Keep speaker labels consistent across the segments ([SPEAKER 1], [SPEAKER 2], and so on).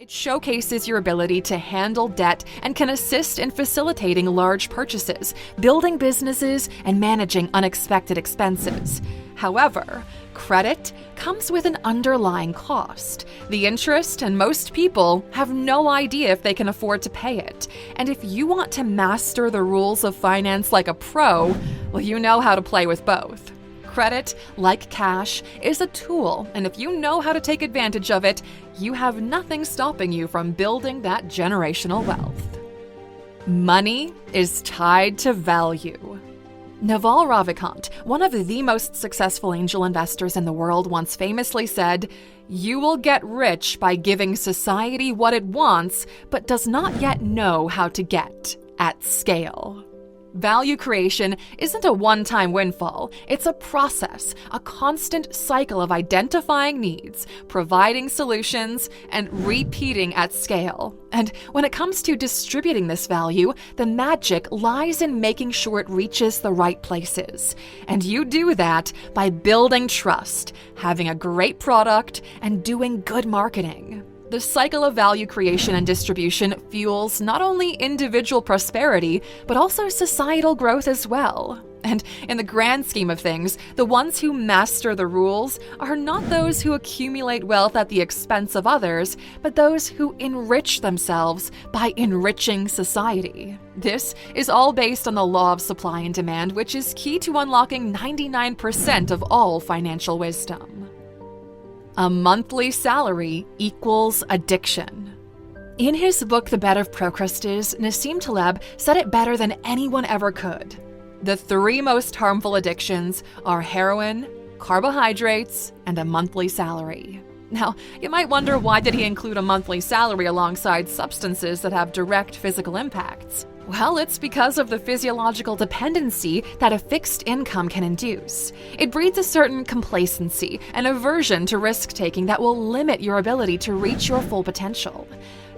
[SPEAKER 1] It showcases your ability to handle debt and can assist in facilitating large purchases, building businesses, and managing unexpected expenses. However, credit comes with an underlying cost. The interest, and most people have no idea if they can afford to pay it. And if you want to master the rules of finance like a pro, well, you know how to play with both. Credit, like cash, is a tool, and if you know how to take advantage of it, you have nothing stopping you from building that generational wealth. Money is tied to value. Naval Ravikant, one of the most successful angel investors in the world, once famously said, "You will get rich by giving society what it wants, but does not yet know how to get at scale." Value creation isn't a one-time windfall. It's a process, a constant cycle of identifying needs, providing solutions, and repeating at scale. And when it comes to distributing this value, the magic lies in making sure it reaches the right places. And you do that by building trust, having a great product, and doing good marketing. The cycle of value creation and distribution fuels not only individual prosperity, but also societal growth as well. And in the grand scheme of things, the ones who master the rules are not those who accumulate wealth at the expense of others, but those who enrich themselves by enriching society. This is all based on the law of supply and demand, which is key to unlocking 99% of all financial wisdom. A monthly salary equals addiction. In his book, The Bed of Procrustes, Nassim Taleb said it better than anyone ever could. The three most harmful addictions are heroin, carbohydrates, and a monthly salary. Now, you might wonder, why did he include a monthly salary alongside substances that have direct physical impacts? Well, it's because of the physiological dependency that a fixed income can induce. It breeds a certain complacency and aversion to risk-taking that will limit your ability to reach your full potential.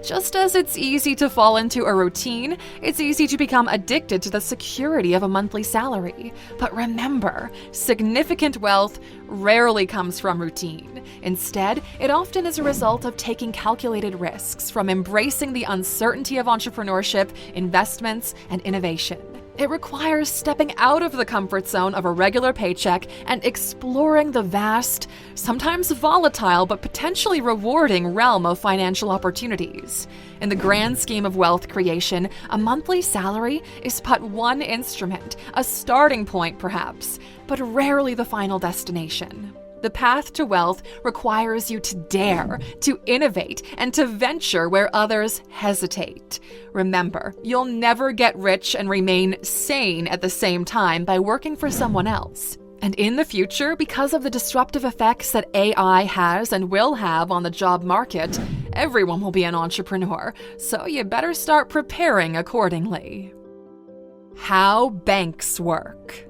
[SPEAKER 1] Just as it's easy to fall into a routine, it's easy to become addicted to the security of a monthly salary. But remember, significant wealth rarely comes from routine. Instead, it often is a result of taking calculated risks, from embracing the uncertainty of entrepreneurship, investments, and innovation. It requires stepping out of the comfort zone of a regular paycheck and exploring the vast, sometimes volatile but potentially rewarding realm of financial opportunities. In the grand scheme of wealth creation, a monthly salary is but one instrument, a starting point perhaps, but rarely the final destination. The path to wealth requires you to dare, to innovate, and to venture where others hesitate. Remember, you'll never get rich and remain sane at the same time by working for someone else. And in the future, because of the disruptive effects that AI has and will have on the job market, everyone will be an entrepreneur, so you better start preparing accordingly. How banks work.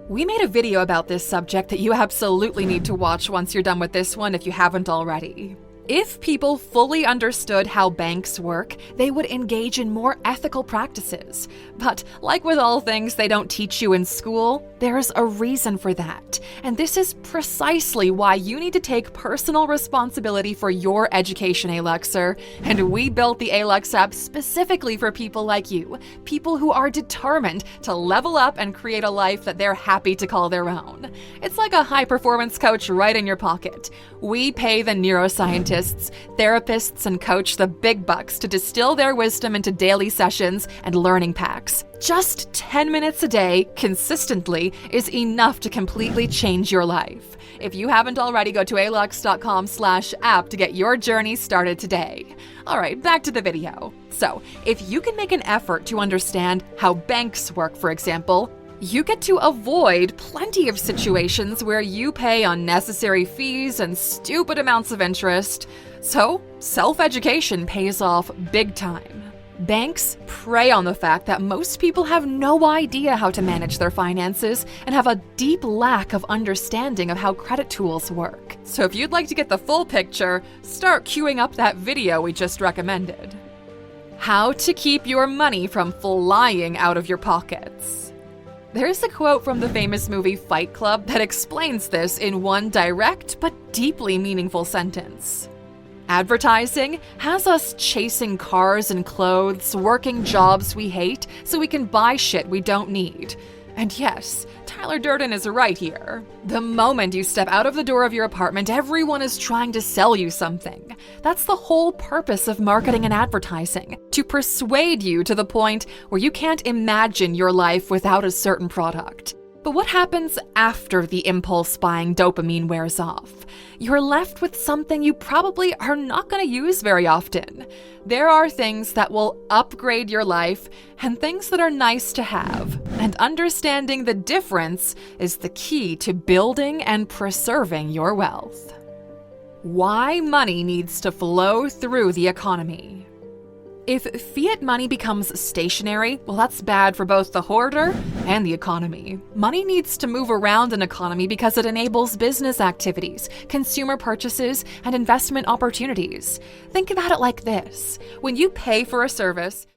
[SPEAKER 1] We made a video about this subject that you absolutely need to watch once you're done with this one if you haven't already. If people fully understood how banks work, they would engage in more ethical practices. But like with all things they don't teach you in school, there's a reason for that. And this is precisely why you need to take personal responsibility for your education, Aluxer. And we built the Alux app specifically for people like you, people who are determined to level up and create a life that they're happy to call their own. It's like a high-performance coach right in your pocket. We pay the neuroscientists, therapists, and coach the big bucks to distill their wisdom into daily sessions and learning packs. Just 10 minutes a day, consistently, is enough to completely change your life. If you haven't already, go to alux.com/app to get your journey started today. All right, back to the video. So, if you can make an effort to understand how banks work, for example, you get to avoid plenty of situations where you pay unnecessary fees and stupid amounts of interest. So, self-education pays off big time. Banks prey on the fact that most people have no idea how to manage their finances and have a deep lack of understanding of how credit tools work. So if you'd like to get the full picture, start queuing up that video we just recommended. How to keep your money from flying out of your pockets. There's a quote from the famous movie Fight Club that explains this in one direct but deeply meaningful sentence. Advertising has us chasing cars and clothes, working jobs we hate, so we can buy shit we don't need. And yes, Tyler Durden is right here. The moment you step out of the door of your apartment, everyone is trying to sell you something. That's the whole purpose of marketing and advertising, to persuade you to the point where you can't imagine your life without a certain product. But what happens after the impulse buying dopamine wears off? You're left with something you probably are not going to use very often. There are things that will upgrade your life and things that are nice to have. And understanding the difference is the key to building and preserving your wealth. Why money needs to flow through the economy. If fiat money becomes stationary, well, that's bad for both the hoarder and the economy. Money needs to move around an economy because it enables business activities, consumer purchases, and investment opportunities. Think about it like this. When you pay for a service,